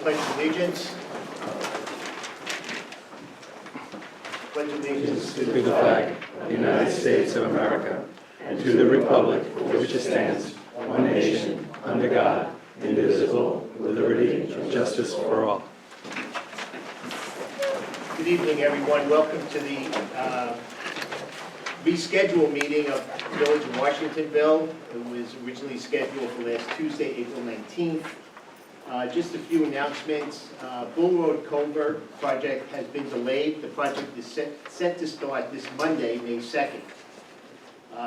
Pledge allegiance. Pledge allegiance to the flag of the United States of America and to the republic for which it stands, one nation, under God, indivisible, with liberty and justice for all. Good evening, everyone. Welcome to the rescheduled meeting of the Village of Washingtonville. It was originally scheduled for last Tuesday, April 19th. Just a few announcements. Bull Road Culvert project has been delayed. The project is set to start this Monday, May 2nd.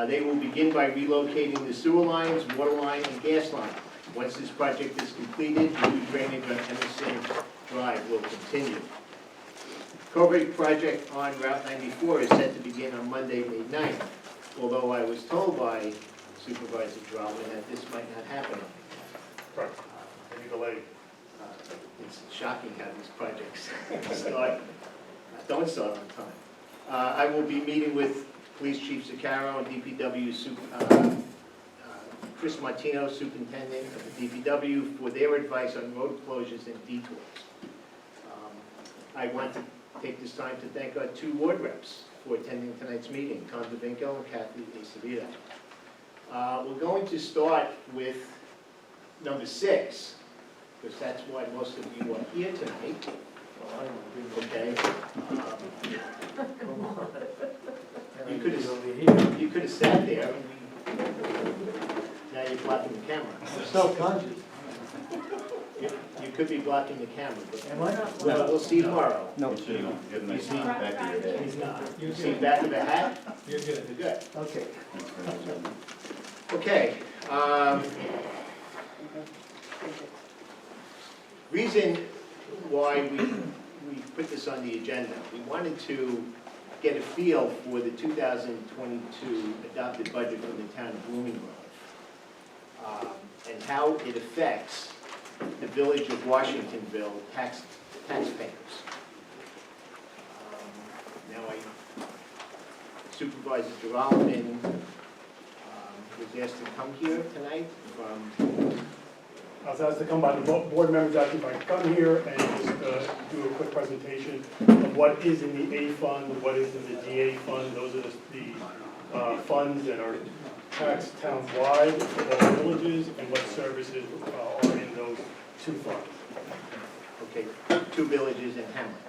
They will begin by relocating the sewer lines, water line, and gas line. Once this project is completed, new drainage on Emerson Drive will continue. Culvert project on Route 94 is set to begin on Monday, May 9th, although I was told by Supervisor Drellman that this might not happen. Correct. Any delay? It's shocking how these projects don't start on time. I will be meeting with Police Chief Zaccaro and DPW Chris Martino, Superintendent of the DPW, for their advice on road closures and detours. I want to take this time to thank our two ward reps for attending tonight's meeting, Tom DeVinco and Kathy Acevita. We're going to start with number 6, because that's why most of you are here tonight. Okay. You could have sat there. Now you're blocking the camera. I'm self-conscious. You could be blocking the camera, but Am I not? we'll see tomorrow. No. You see back of the hat? You're good. You're good. Okay. Okay. Reason why we put this on the agenda, we wanted to get a feel for the 2022 adopted budget for the town of Blooming Grove, and how it affects the Village of Washingtonville taxpayers. Now, Supervisor Drellman was asked to come here tonight from. I was asked to come by, the board members asked if I could come here and just do a quick presentation of what is in the A fund, what is in the DA fund. Those are the funds that are taxed town-wide for all villages, and what services are in those two funds. Okay, 2 villages in Hamlet.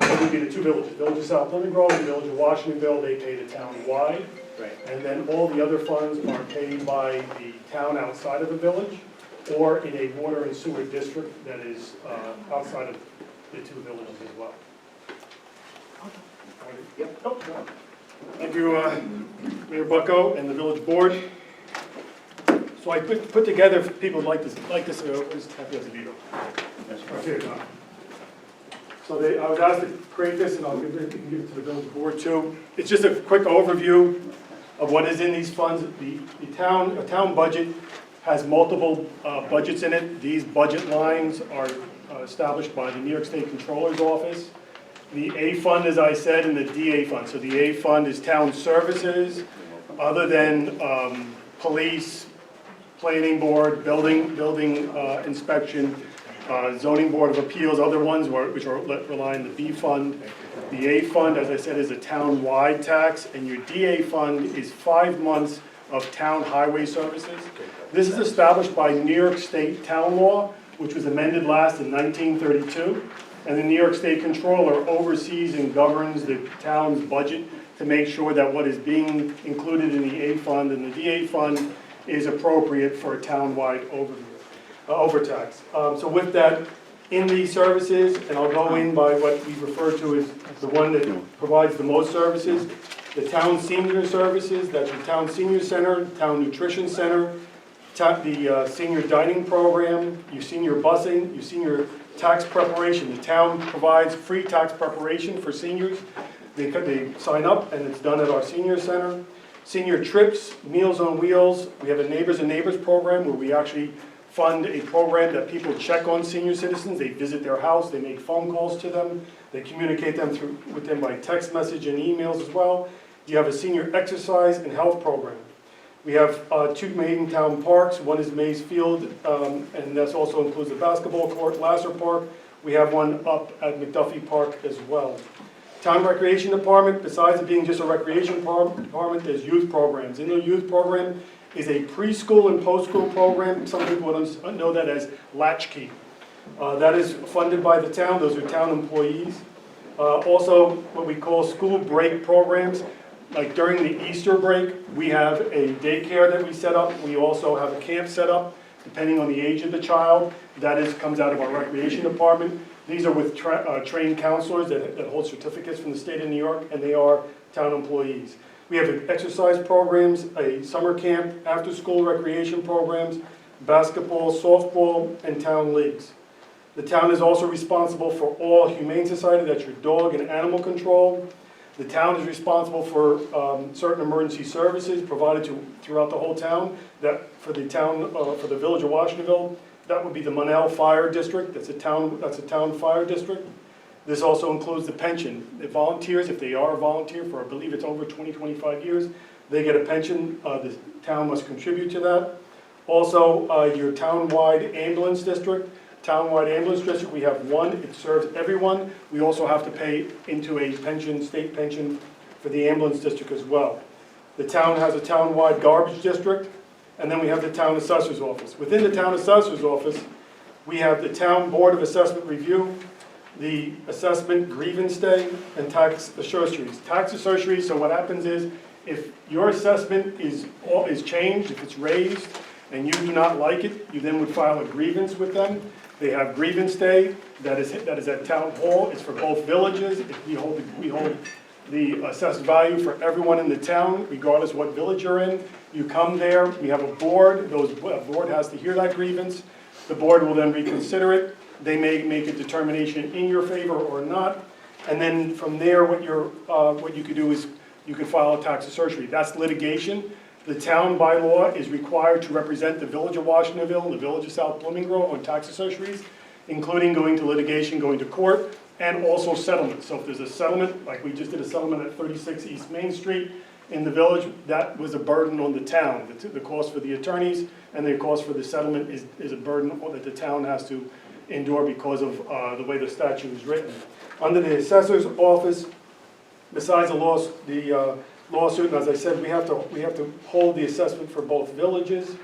Those would be the two villages. Village of South Blooming Grove and Village of Washingtonville, they pay the town-wide. Right. And then all the other funds are paid by the town outside of the village, or in a water and sewer district that is outside of the two villages as well. Yep. Thank you, Mayor Bucko and the village board. So I put together, if people like this, where's Kathy Acevedo? Right here, John. So I was asked to create this, and I'll give it to the village board too. It's just a quick overview of what is in these funds. A town budget has multiple budgets in it. These budget lines are established by the New York State Controller's Office. The A fund, as I said, and the DA fund. So the A fund is town services, other than police, planning board, building inspection, zoning board of appeals, other ones which rely on the B fund. The A fund, as I said, is a town-wide tax, and your DA fund is 5 months of town highway services. This is established by New York State town law, which was amended last in 1932. And the New York State Controller oversees and governs the town's budget to make sure that what is being included in the A fund and the DA fund is appropriate for a town-wide overtax. So with that, in these services, and I'll go in by what we refer to as the one that provides the most services, the town senior services, that's the town senior center, town nutrition center, the senior dining program, your senior busing, your senior tax preparation. The town provides free tax preparation for seniors. They sign up, and it's done at our senior center. Senior trips, Meals on Wheels. We have a Neighbors and Neighbors program where we actually fund a program that people check on senior citizens. They visit their house, they make phone calls to them, they communicate with them by text message and emails as well. You have a senior exercise and health program. We have 2 main town parks. One is Mays Field, and that also includes the basketball court, Lasser Park. We have one up at McDuffie Park as well. Town Recreation Department, besides it being just a recreation department, there's youth programs. In the youth program is a preschool and post-school program. Some people would know that as Latchkey. That is funded by the town. Those are town employees. Also, what we call school break programs. Like during the Easter break, we have a daycare that we set up. We also have a camp set up, depending on the age of the child. That comes out of our recreation department. These are with trained counselors that hold certificates from the state of New York, and they are town employees. We have exercise programs, a summer camp, after-school recreation programs, basketball, softball, and town leagues. The town is also responsible for all Humane Society, that's your dog and animal control. The town is responsible for certain emergency services provided throughout the whole town. That for the town, for the village of Washingtonville, that would be the Monell Fire District. That's a town fire district. This also includes the pension. The volunteers, if they are a volunteer for, I believe it's over 20, 25 years, they get a pension. The town must contribute to that. Also, your town-wide ambulance district. Town-wide ambulance district, we have one. It serves everyone. We also have to pay into a pension, state pension, for the ambulance district as well. The town has a town-wide garbage district, and then we have the town assessor's office. Within the town assessor's office, we have the town board of assessment review, the assessment grievance day, and tax assessories. Tax assessories, so what happens is, if your assessment is changed, if it's raised, and you do not like it, you then would file a grievance with them. They have grievance day, that is at town hall. It's for both villages. We hold the assessed value for everyone in the town, regardless what village you're in. You come there, we have a board. A board has to hear that grievance. The board will then reconsider it. They may make a determination in your favor or not. And then from there, what you could do is you could file a tax assertion. That's litigation. The town by law is required to represent the village of Washingtonville and the village of South Blooming Grove on tax assessories, including going to litigation, going to court, and also settlement. So if there's a settlement, like we just did a settlement at 36 East Main Street in the village, that was a burden on the town. The cost for the attorneys and the cost for the settlement is a burden that the town has to endure because of the way the statute is written. Under the assessor's office, besides the lawsuit, and as I said, we have to hold the assessment for both villages.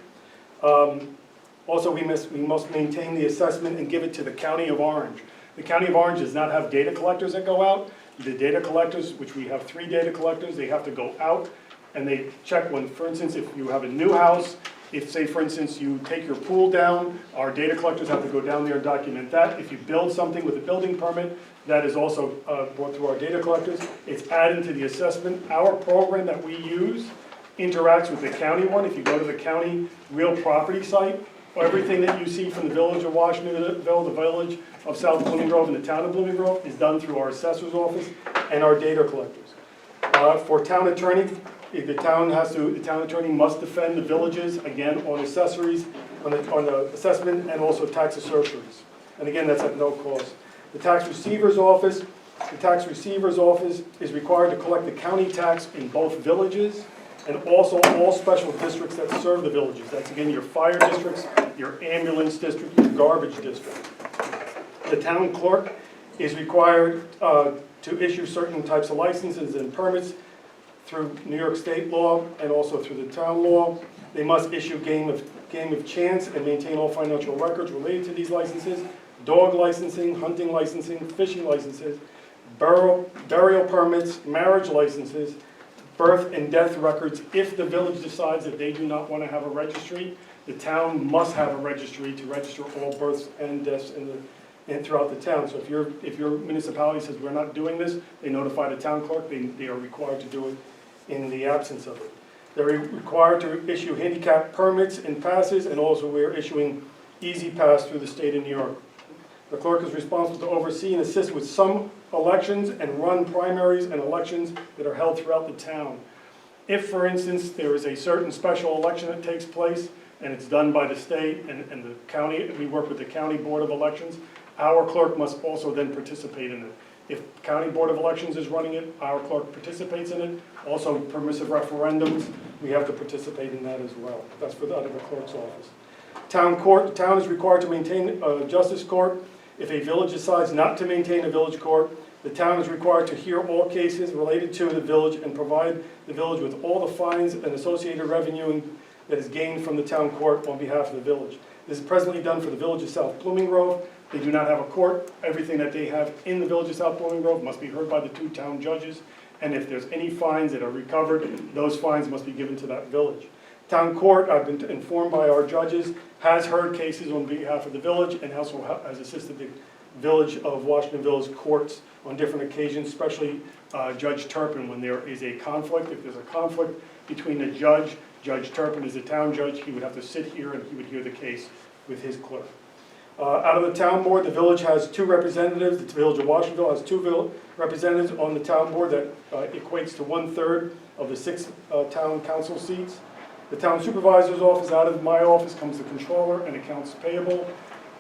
Also, we must maintain the assessment and give it to the County of Orange. The County of Orange does not have data collectors that go out. The data collectors, which we have 3 data collectors, they have to go out and they check when, for instance, if you have a new house, if, say, for instance, you take your pool down, our data collectors have to go down there and document that. If you build something with a building permit, that is also brought through our data collectors. It's added to the assessment. Our program that we use interacts with the county one. If you go to the county real property site, everything that you see from the village of Washingtonville, the village of South Blooming Grove, and the town of Blooming Grove is done through our assessor's office and our data collectors. For town attorney, the town attorney must defend the villages, again, on accessories, on the assessment, and also tax assertions. And again, that's at no cost. The tax receiver's office is required to collect the county tax in both villages and also all special districts that serve the villages. That's again your fire districts, your ambulance district, your garbage district. The town clerk is required to issue certain types of licenses and permits through New York state law and also through the town law. They must issue game of chance and maintain all financial records related to these licenses, dog licensing, hunting licensing, fishing licenses, burial permits, marriage licenses, birth and death records. If the village decides that they do not want to have a registry, the town must have a registry to register all births and deaths throughout the town. So if your municipality says we're not doing this, they notify the town clerk. They are required to do it in the absence of it. They're required to issue handicap permits and passes, and also we're issuing Easy Pass through the state of New York. The clerk is responsible to oversee and assist with some elections and run primaries and elections that are held throughout the town. If, for instance, there is a certain special election that takes place and it's done by the state and the county, we work with the county board of elections, our clerk must also then participate in it. If County Board of Elections is running it, our clerk participates in it. Also, permissive referendums, we have to participate in that as well. That's for out of the clerk's office. Town court, the town is required to maintain a justice court. If a village decides not to maintain a village court, the town is required to hear all cases related to the village and provide the village with all the fines and associated revenue that is gained from the town court on behalf of the village. This is presently done for the village of South Blooming Grove. They do not have a court. Everything that they have in the village of South Blooming Grove must be heard by the 2 town judges. And if there's any fines that are recovered, those fines must be given to that village. Town court, I've been informed by our judges, has heard cases on behalf of the village and also has assisted the village of Washingtonville's courts on different occasions, especially Judge Turpin when there is a conflict. If there's a conflict between the judge, Judge Turpin is the town judge, he would have to sit here and he would hear the case with his clerk. Out of the town board, the village has 2 representatives. The village of Washingtonville has 2 representatives on the town board that equates to 1/3 of the 6 town council seats. The town supervisor's office, out of my office, comes the controller and accounts payable.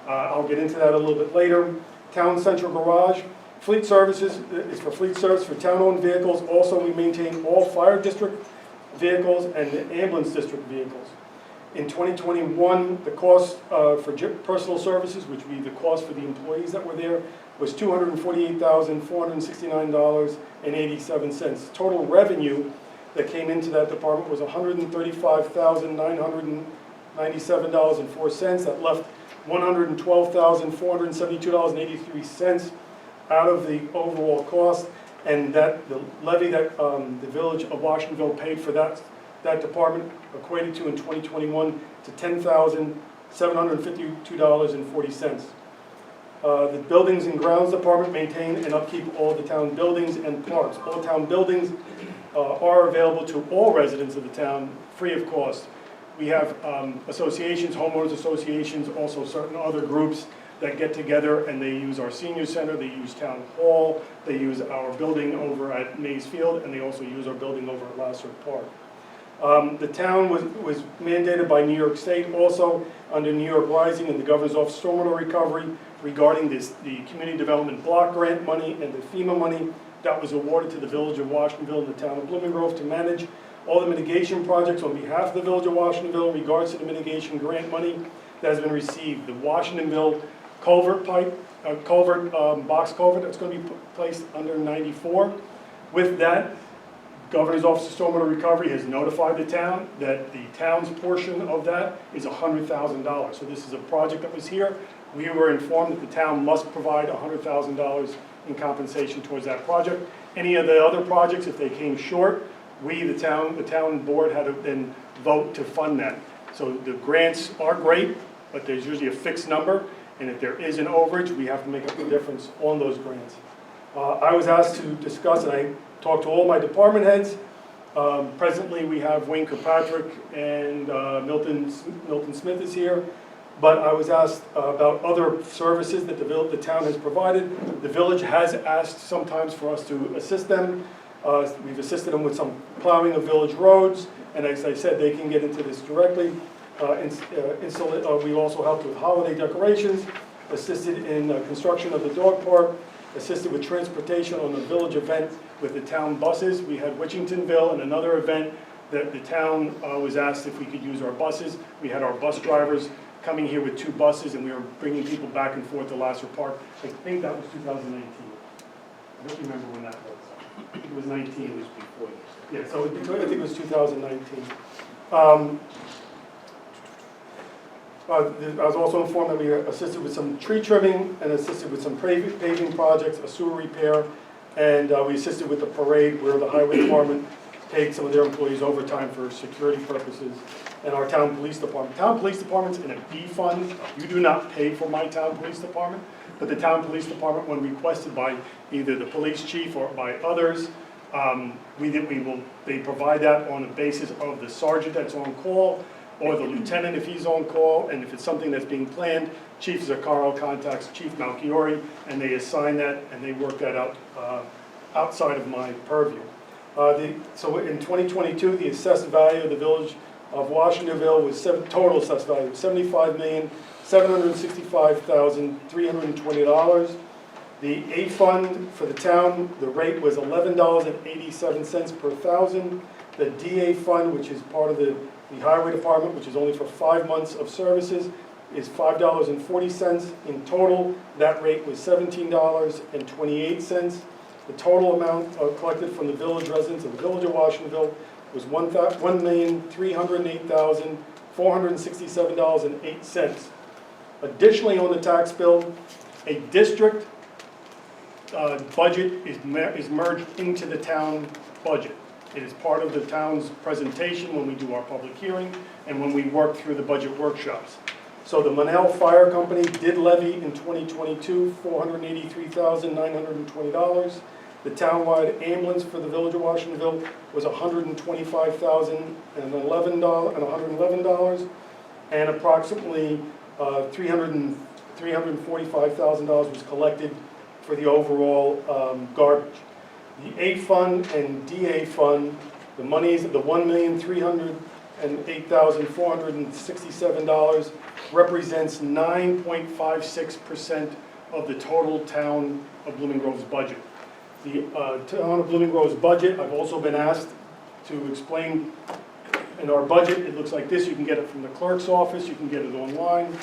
I'll get into that a little bit later. Town central garage. Fleet services is for fleet service for town-owned vehicles. Also, we maintain all fire district vehicles and the ambulance district vehicles. In 2021, the cost for personal services, which would be the cost for the employees that were there, was $248,469.87. Total revenue that came into that department was $135,997.04. That left $112,472.83 out of the overall cost, and that the levy that the village of Washingtonville paid for that department equated to in 2021 to $10,752.40. The Buildings and Grounds Department maintain and upkeep all the town buildings and parks. All town buildings are available to all residents of the town free of cost. We have associations, homeowners associations, also certain other groups that get together and they use our senior center, they use town hall, they use our building over at Mays Field, and they also use our building over at Lasser Park. The town was mandated by New York State also under New York Rising and the Governor's Office of Stormwater Recovery regarding the Community Development Block Grant money and the FEMA money that was awarded to the Village of Washingtonville and the town of Blooming Grove to manage all the mitigation projects on behalf of the Village of Washingtonville in regards to the mitigation grant money that has been received. The Washingtonville culvert box culvert that's going to be placed under 94. With that, Governor's Office of Stormwater Recovery has notified the town that the town's portion of that is $100,000. So this is a project that was here. We were informed that the town must provide $100,000 in compensation towards that project. Any of the other projects, if they came short, the town board had to then vote to fund that. So the grants are great, but there's usually a fixed number, and if there is an overage, we have to make up the difference on those grants. I was asked to discuss, and I talked to all my department heads. Presently, we have Wayne Kirkpatrick and Milton Smith is here, but I was asked about other services that the town has provided. The village has asked sometimes for us to assist them. We've assisted them with some plowing of village roads, and as I said, they can get into this directly. We also helped with holiday decorations, assisted in construction of the dog park, assisted with transportation on the village event with the town buses. We had Washingtonville and another event that the town was asked if we could use our buses. We had our bus drivers coming here with 2 buses, and we were bringing people back and forth to Lasser Park. I think that was 2019. I don't remember when that was. I think it was 19. It was before this. Yeah, so I think it was 2019. I was also informed that we assisted with some tree trimming and assisted with some paving projects, a sewer repair, and we assisted with the parade where the highway department paid some of their employees overtime for security purposes, and our town police department. Town police department's in a B fund. You do not pay for my town police department, but the town police department, when requested by either the police chief or by others, they provide that on the basis of the sergeant that's on call, or the lieutenant if he's on call, and if it's something that's being planned, Chief Zaccaro contacts Chief Malchiori, and they assign that, and they work that out outside of my purview. So in 2022, the assessed value of the village of Washingtonville was total assessed value, $75,765,320. The A fund for the town, the rate was $11.87 per thousand. The DA fund, which is part of the highway department, which is only for 5 months of services, is $5.40. In total, that rate was $17.28. The total amount collected from the village residents of the village of Washingtonville was $1,308,467.08. Additionally, on the tax bill, a district budget is merged into the town budget. It is part of the town's presentation when we do our public hearing and when we work through the budget workshops. So the Monell Fire Company did levy in 2022 $483,920. The townwide ambulance for the village of Washingtonville was $125,011, and approximately $345,000 was collected for the overall garbage. The A fund and DA fund, the monies, the $1,308,467 represents 9.56% of the total town of Blooming Grove's budget. The town of Blooming Grove's budget, I've also been asked to explain in our budget. It looks like this. You can get it from the clerk's office. You can get it online.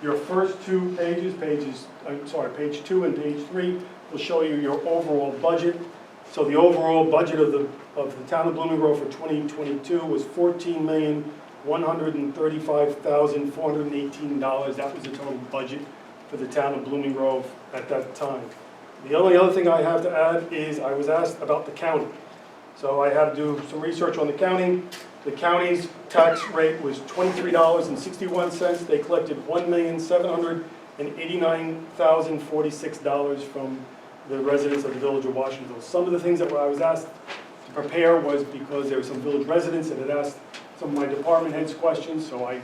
Your first two pages, page 2 and page 3, will show you your overall budget. So the overall budget of the town of Blooming Grove for 2022 was $14,135,418. That was the total budget for the town of Blooming Grove at that time. The only other thing I have to add is I was asked about the county. So I had to do some research on the county. The county's tax rate was $23.61. They collected $1,789,046 from the residents of the village of Washingtonville. Some of the things that I was asked to prepare was because there were some village residents that had asked some of my department heads questions, so I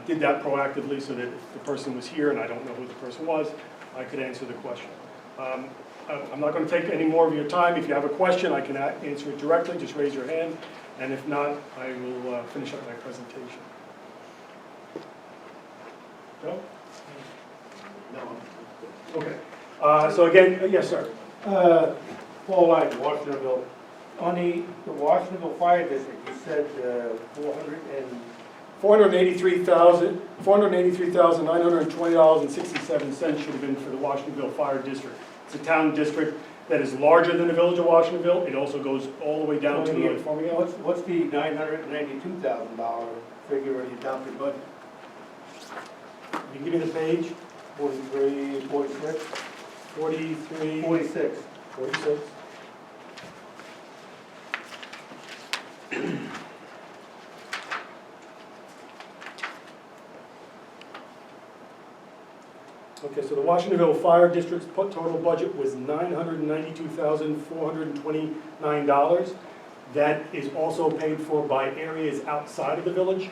did that proactively so that if the person was here and I don't know who the person was, I could answer the question. I'm not going to take any more of your time. If you have a question, I can answer it directly. Just raise your hand, and if not, I will finish up my presentation. Joe? No. Okay. So again, yes, sir. Paul Light, Washingtonville. On the Washingtonville Fire District, you said $483,920.67 should have been for the Washingtonville Fire District. It's a town district that is larger than the village of Washingtonville. It also goes all the way down to the Farmington. what's the $992,000 figure in the township budget? You give me the page. 43, 46? 43. 46. 46. Okay, so the Washingtonville Fire District's total budget was $992,429. That is also paid for by areas outside of the village.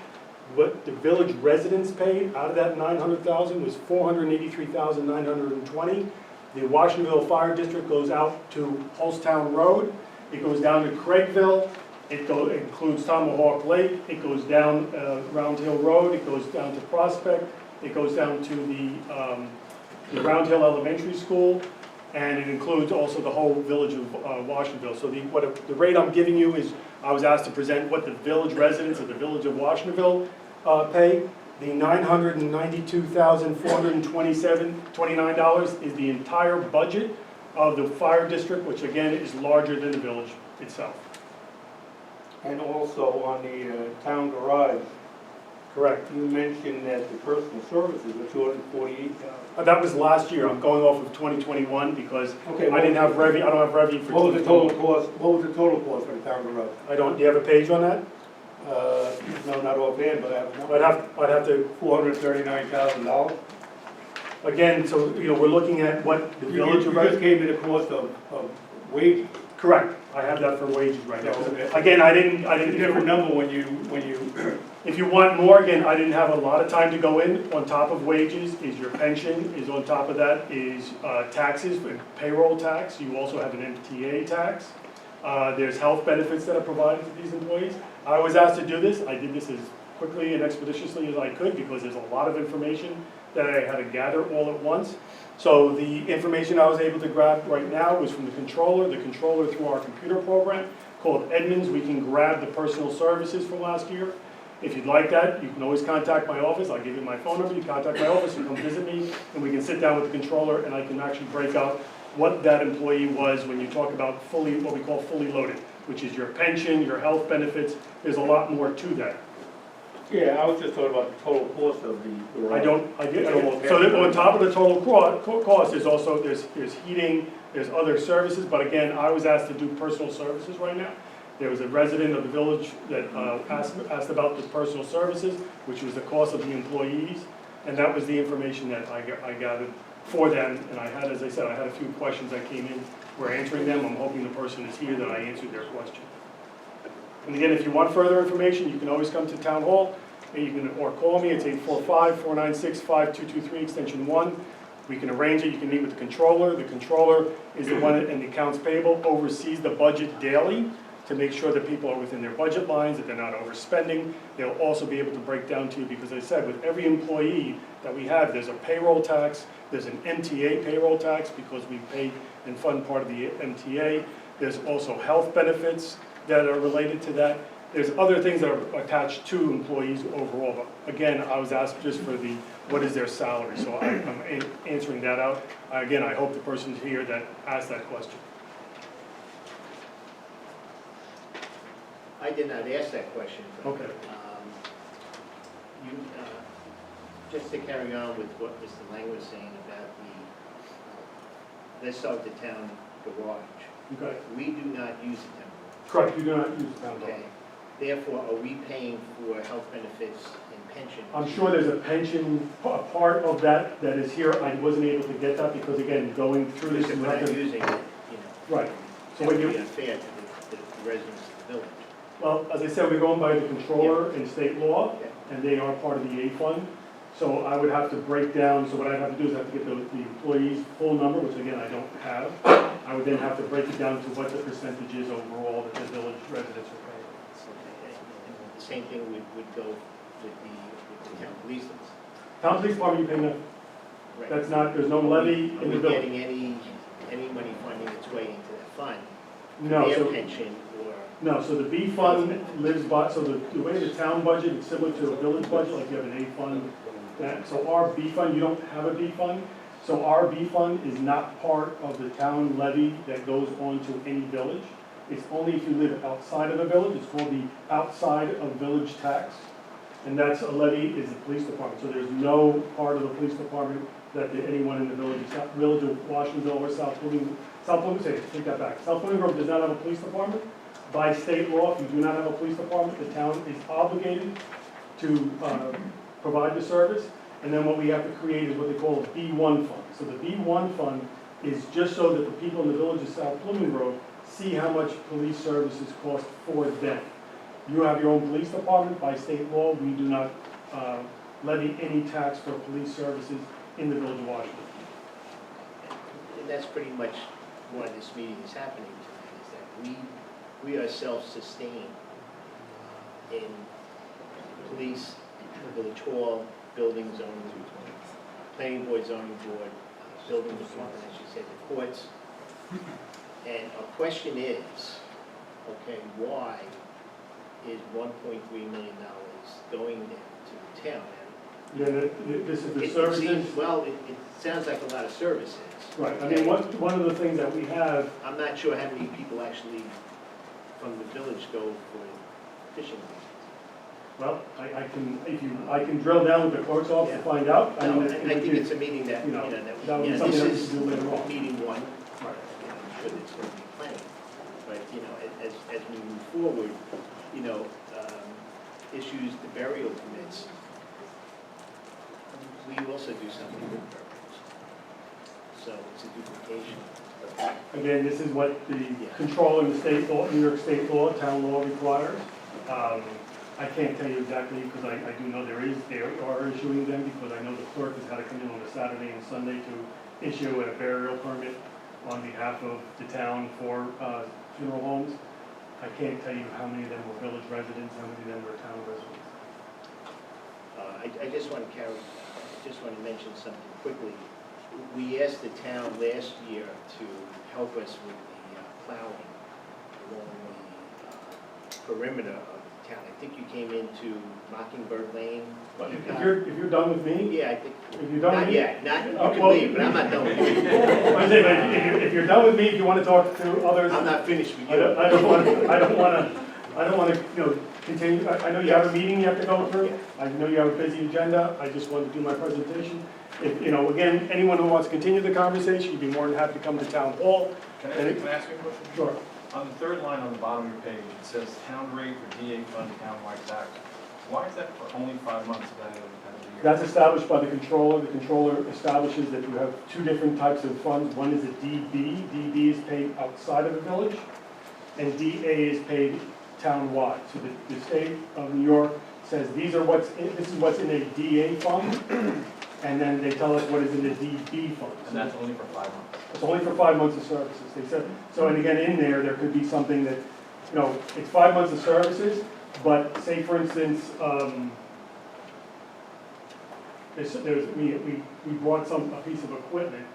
What the village residents paid out of that $900,000 was $483,920. The Washingtonville Fire District goes out to Holstown Road. It goes down to Craigville. It includes Tomahawk Lake. It goes down Round Hill Road. It goes down to Prospect. It goes down to the Round Hill Elementary School, and it includes also the whole village of Washingtonville. So the rate I'm giving you is, I was asked to present what the village residents of the village of Washingtonville pay. The $992,429 is the entire budget of the fire district, which again is larger than the village itself. And also on the town garage, Correct. you mentioned that the personal services were $248,000. That was last year. I'm going off of 2021 because Okay, I didn't have Revy. I don't have Revy for. What was the total cost? What was the total cost for the town garage? I don't. Do you have a page on that? No, not offhand, but I have a number. I'd have to. $439,000. Again, so we're looking at what the village. You just gave me the cost of wages. Correct. I have that for wages right now. Okay. Again, I didn't. It's a different number when you. If you want more, again, I didn't have a lot of time to go in. On top of wages is your pension, is on top of that is taxes, payroll tax. You also have an MTA tax. There's health benefits that are provided to these employees. I was asked to do this. I did this as quickly and expeditiously as I could because there's a lot of information that I had to gather all at once. So the information I was able to grab right now was from the controller. The controller, through our computer program called Edmunds, we can grab the personal services from last year. If you'd like that, you can always contact my office. I'll give you my phone number. You contact my office, you come visit me, and we can sit down with the controller, and I can actually break out what that employee was when you talk about fully, what we call fully loaded, which is your pension, your health benefits. There's a lot more to that. Yeah, I was just talking about the total cost of the garage. So that on top of the total cost, there's also, there's heating, there's other services, but again, I was asked to do personal services right now. There was a resident of the village that asked about the personal services, which was the cost of the employees, and that was the information that I gathered for them, and I had, as I said, I had a few questions that came in. We're answering them. I'm hoping the person is here that I answered their question. And again, if you want further information, you can always come to Town Hall, and you can, or call me. It's 845-496-5223, extension 1. We can arrange it. You can meet with the controller. The controller is the one, and the accounts payable oversees the budget daily to make sure that people are within their budget lines, that they're not overspending. They'll also be able to break down to you, because as I said, with every employee that we have, there's a payroll tax, there's an MTA payroll tax, because we pay and fund part of the MTA. There's also health benefits that are related to that. There's other things that are attached to employees overall, but again, I was asked just for the, what is their salary, so I'm answering that out. Again, I hope the person's here that asked that question. I did not ask that question. But, Okay. Just to carry on with what Mr. Lang was saying about let's start with the town garage. Okay. We do not use the town garage. Correct, you do not use the town hall. Okay. Therefore, are we paying for health benefits and pension? I'm sure there's a pension, a part of that that is here. I wasn't able to get that because, again, going through this. Because if we're not using it, you know. Right. So That when would be you, unfair to the residents of the village. well, as I said, we're going by the controller and state law, Yeah. and they are part of the A fund. So I would have to break down, so what I'd have to do is I have to get the employee's full number, which again, I don't have. I would then have to break it down to what the percentage is overall that the village residents are paying. Okay. And the same thing would go with the town police. Town police department, you pay nothing. Right. That's not, there's no levy Are in we the village. getting any money funding its way into that fund? No, Their so, pension or? no, so the B fund lives by, so the way the town budget is similar to a village budget, like you have an A fund. So our B fund, you don't have a B fund, so our B fund is not part of the town levy that goes on to any village. It's only if you live outside of a village. It's called the outside of village tax. And that's a levy is the police department. So there's no part of the police department that anyone in the village of Washingtonville or South Blooming, take that back. South Blooming Grove does not have a police department. By state law, if you do not have a police department, the town is obligated to provide the service. And then what we have to create is what they call a B1 fund. So the B1 fund is just so that the people in the village of South Blooming Grove see how much police services cost for them. You have your own police department. By state law, we do not levy any tax for police services in the village of Washington. And that's pretty much why this meeting is happening tonight, is that we are self-sustained in police, village hall, building zoning, planning board, zoning board, building department, as you said, the courts. And our question is, okay, why is $1.3 million going there to the town? Then this is the It services. seems, well, it sounds like a lot of services. Right, I mean, one of the things that we have, I'm not sure how many people actually from the village go for fishing license. well, I can drill down with the clerk's office to find out. No, mean, I think it's a meeting that, you know, that that would be this something that we is should do later on. meeting one. Right. I'm sure there's going to be plenty. But, as we move forward, issues the burial permits, we also do something with burials. So it's a duplication. Again, this is what the control in the state law, New York state law, town law requires. I can't tell you exactly because I do know they are issuing them because I know the clerk has had to come in on a Saturday and Sunday to issue a burial permit on behalf of the town for funeral homes. I can't tell you how many of them were village residents, how many of them were town residents. I just want to just want to mention something quickly. We asked the town last year to help us with the plowing along the perimeter of the town. I think you came into Mockingbird Lane. But if you're done with me, Yeah, I think, if you're done with not me. yet, not, you can Well, leave, but I'm not done with you. I say, but if you're done with me, if you want to talk to others, I'm not finished with I you. don't want to, continue. I know you have a meeting you have to go through. I know you have a busy agenda. I just wanted to do my presentation. If, again, anyone who wants to continue the conversation, you'd be more than happy to come to town hall. Can I ask you a question? Sure. On the third line on the bottom of your page, it says town rate for DA fund townwide tax. Why is that for only 5 months of that year? That's established by the controller. The controller establishes that you have two different types of funds. One is a DB. DB is paid outside of the village, and DA is paid townwide. So the state of New York says this is what's in a DA fund, and then they tell us what is in the DB fund. And that's only for 5 months? It's only for 5 months of services. They said, so, and again, in there could be something that, it's 5 months of services, but say for instance, we bought a piece of equipment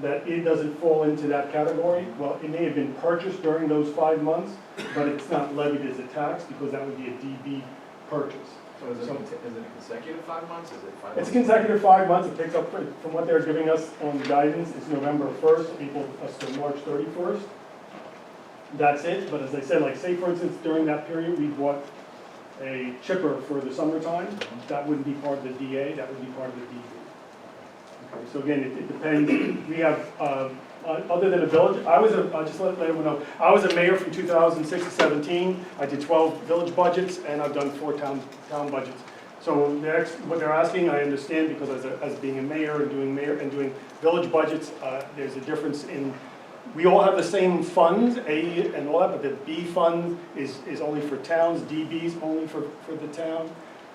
that it doesn't fall into that category. Well, it may have been purchased during those 5 months, but it's not levied as a tax because that would be a DB purchase. So is it a consecutive 5 months? Is it 5 months? It's consecutive 5 months. It picks up from what they're giving us on the guidance. It's November 1st, April, to March 31st. That's it. But as I said, like say for instance, during that period, we bought a chipper for the summertime. That wouldn't be part of the DA. That would be part of the DB. Okay, so again, it depends. We have, other than a village, I'll just let everyone know, I was a mayor from 2006 to 17. I did 12 village budgets, and I've done 4 town budgets. So what they're asking, I understand, because as being a mayor and doing village budgets, there's a difference in, we all have the same funds, A and all that, but the B fund is only for towns, DB is only for the town.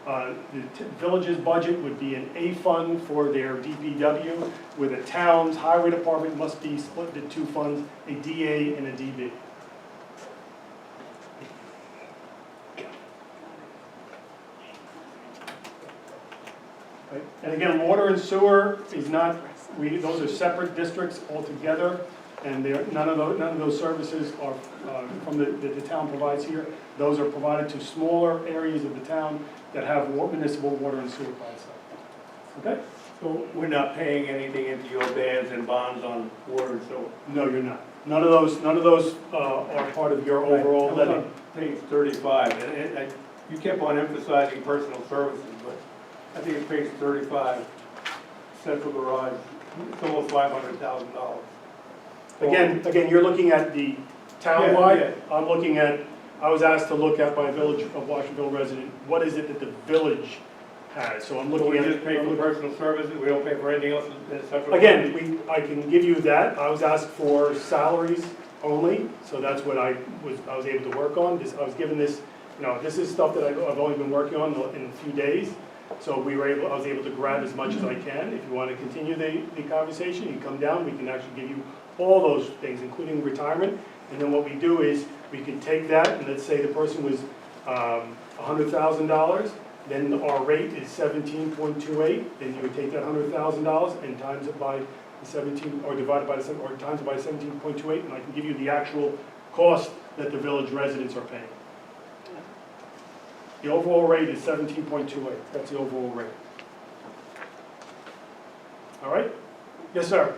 The village's budget would be an A fund for their DPW, where the town's highway department must be split into 2 funds, a DA and a DB. Right. And again, water and sewer is not, those are separate districts altogether, and none of those services are from the town provides here. Those are provided to smaller areas of the town that have municipal water and sewer plants. Okay? So we're not paying anything into your bands and bonds on water and sewer? No, you're not. None of those are part of your overall levy. Page 35, and you kept on emphasizing personal services, but I think it's page 35, central garage, it's almost $500,000. Again, you're looking at the townwide. Yeah. I'm looking at, I was asked to look at by a Village of Washingtonville resident, what is it that the village has? So I'm So looking we at. just pay for personal services, we don't pay for anything else in central? Again, I can give you that. I was asked for salaries only, so that's what I was able to work on. I was given this, this is stuff that I've only been working on in a few days. So I was able to grab as much as I can. If you want to continue the conversation, you can come down, we can actually give you all those things, including retirement. And then what we do is, we can take that, and let's say the person was $100,000, then our rate is 17.28, then you would take that $100,000 and times it by the 17, or divide it by the 7, or times it by 17.28, and I can give you the actual cost that the village residents are paying. The overall rate is 17.28, that's the overall rate. All right? Yes, sir?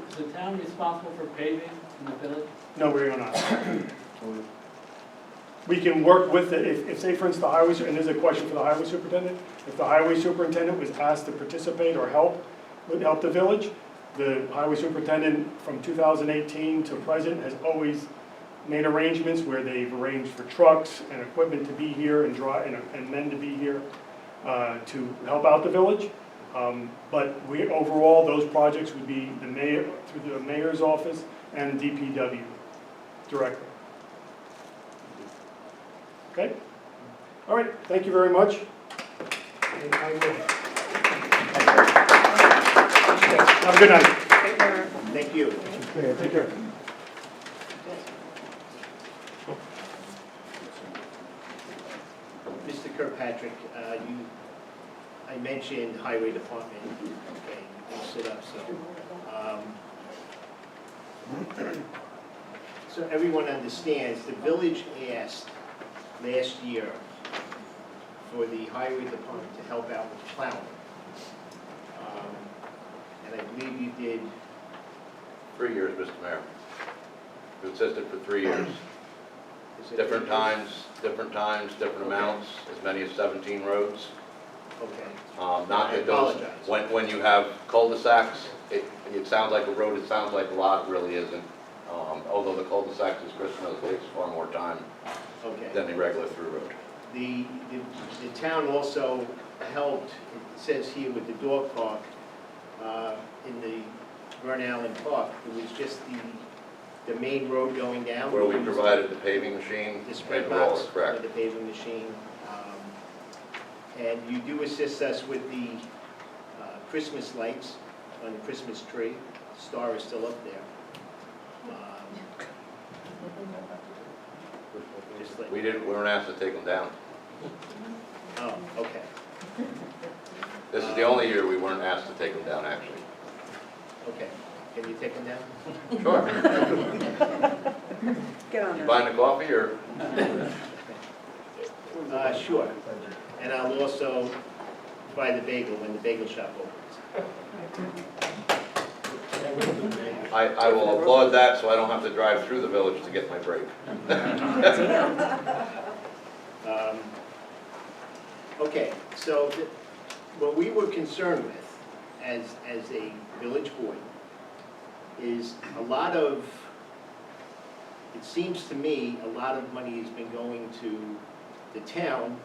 Is the town responsible for paving in the village? No, we are not. We can work with it, if say for instance the highway, and there's a question for the highway superintendent, if the highway superintendent was asked to participate or help the village, the highway superintendent from 2018 to present has always made arrangements where they've arranged for trucks and equipment to be here and men to be here to help out the village. But overall, those projects would be the mayor, through the mayor's office and DPW directly. Okay? All right, thank you very much. And I will- Have a good night. Thank you. Take care. Mr. Kirkpatrick, I mentioned highway department, okay, they'll sit up, so everyone understands, the village asked last year for the highway department to help out with plowing. And I believe you did, 3 years, Mr. Mayor. Consistent for 3 years. is it? Different times, different amounts, as many as 17 roads. Okay, Not I that those, apologize. when you have cul-de-sacs, it sounds like a road, it sounds like a lot, it really isn't. Although the cul-de-sacs, as Chris knows, takes far more time Okay. than the regular through road. The town also helped, it says here with the dog park, in the Vern Allen Park, it was just the main road going down. Where we provided the paving machine The spread and roller, box for correct. the paving machine. And you do assist us with the Christmas lights on the Christmas tree. Star is still up there. Just like, We weren't asked to take them down. oh, okay. This is the only year we weren't asked to take them down, actually. Okay. Can you take them down? Sure. Get on You there. buying the coffee, or? Sure. And I'll also buy the bagel when the bagel shop opens. I will applaud that, so I don't have to drive through the village to get my break. Okay, so what we were concerned with as a village board is a lot of, it seems to me, a lot of money has been going to the town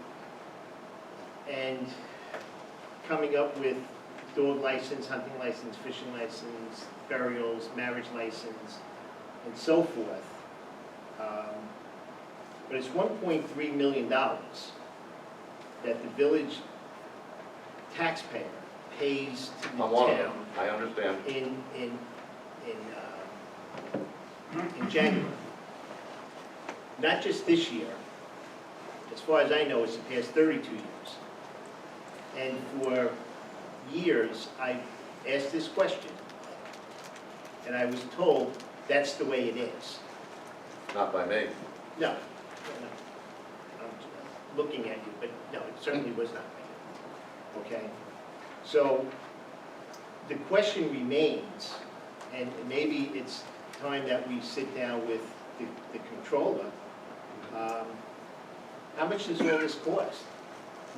and coming up with dog license, hunting license, fishing license, burials, marriage license, and so forth. But it's $1.3 million that the village taxpayer pays to the I'm one of them, town I understand. in January. Not just this year. As far as I know, it's the past 32 years. And for years, I asked this question, and I was told that's the way it is. Not by me. No, I'm looking at you, but no, it certainly was not me. Okay? So the question remains, and maybe it's time that we sit down with the controller. How much does all this cost?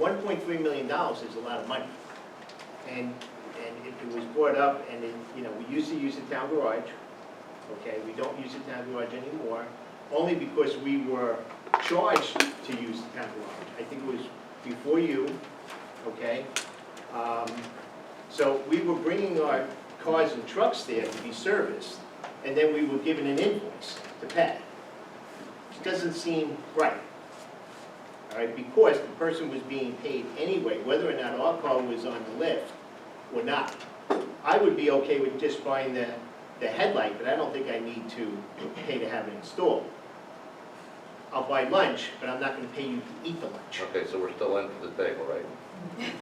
$1.3 million is a lot of money. And it was brought up, and we used to use the town garage. Okay, we don't use the town garage anymore, only because we were charged to use the town garage. I think it was before you, okay? So we were bringing our cars and trucks there to be serviced, and then we were given an invoice to pay. It doesn't seem right. All right, because the person was being paid anyway, whether or not our car was on the lift or not. I would be okay with just buying the headlight, but I don't think I need to pay to have it installed. I'll buy lunch, but I'm not gonna pay you to eat the lunch. Okay, so we're still in for the bagel, right?